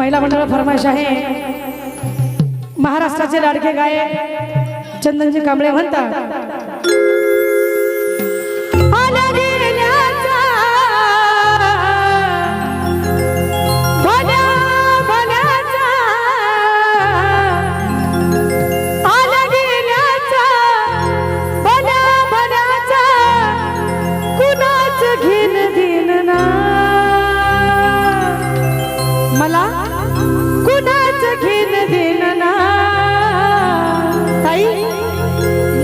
महिला मंडळ फरमाइश आहे। महाराष्ट्राचे लाडके गायक चंदनजी कांबळे म्हणतात, मला कुणाच घेण देण ना। ताई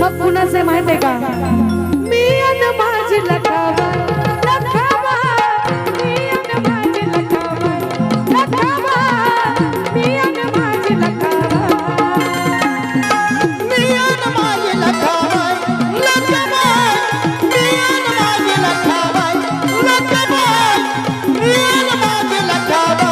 मग कुणाचे माहिती का? मी अन माझी लखावा लखावा, मी अन माझी लखावा लखावा, मी अन माझी लखावा, मी अन माझी लखावा लखावा, मी अन माझी लखावा लखावा, मी अन माझी लखावा।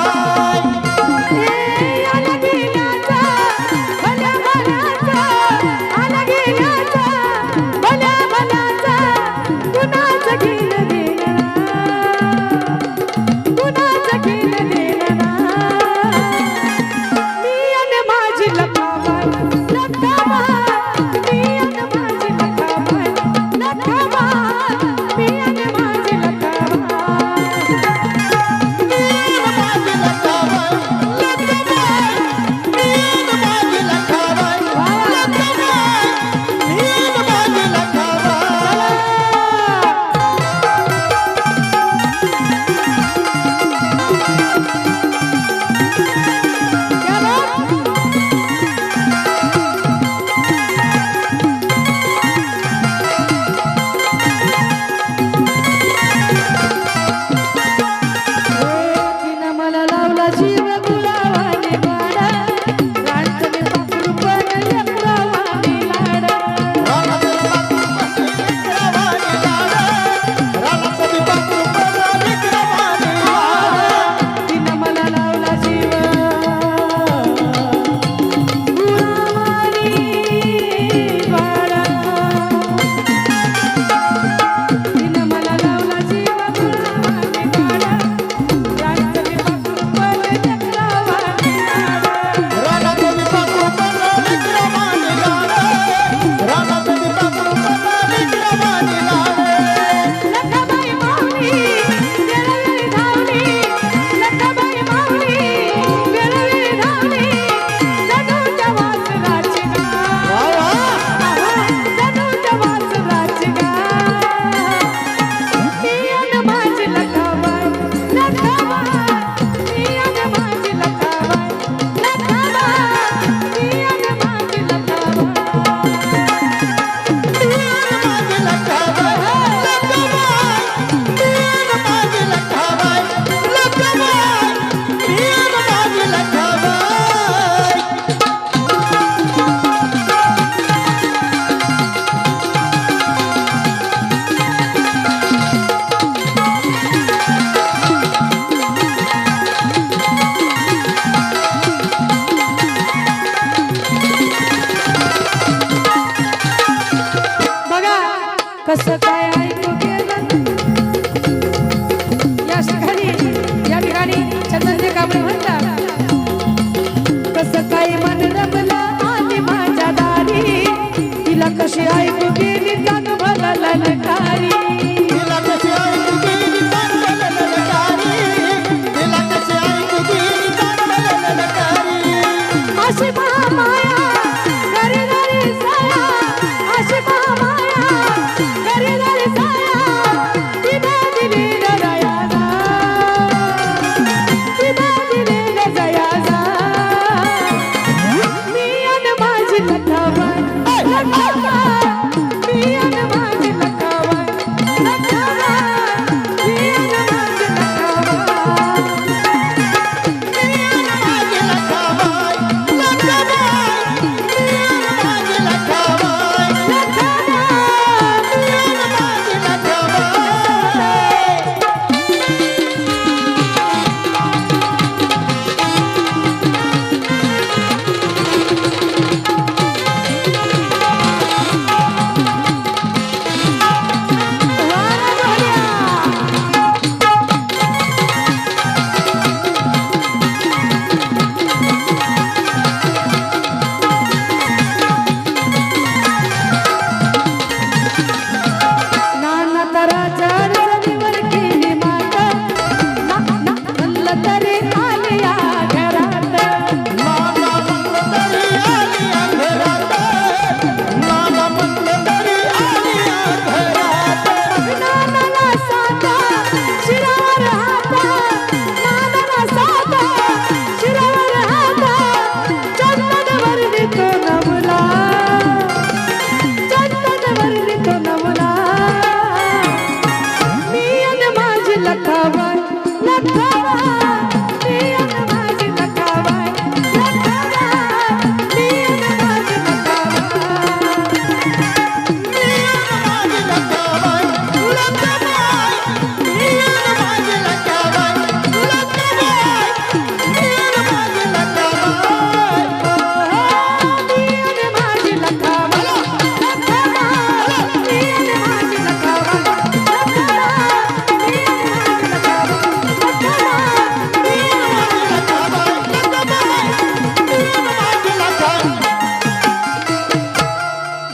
कसं काय ऐकू गेलं या ठिकाणी चंदनजी कांबळे म्हणतात, कसं काय मन रमलं आली माझ्या दारी, तिला कशी ऐकू गेली जाणू भला ललकारी, तिला कशी ऐकू गेली जाणू भला ललकारी, तिला कशी ऐकू गेली जाणू भला ललकारी। अशी महामाया घरी घरी साया, अशी महामाया घरी घरी साया,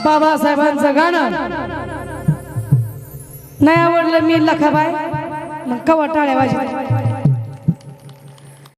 बाबासाहेबांचं गाणं नाही आवडलं मी लखाबाई मग कवा टाळ्या वाजवते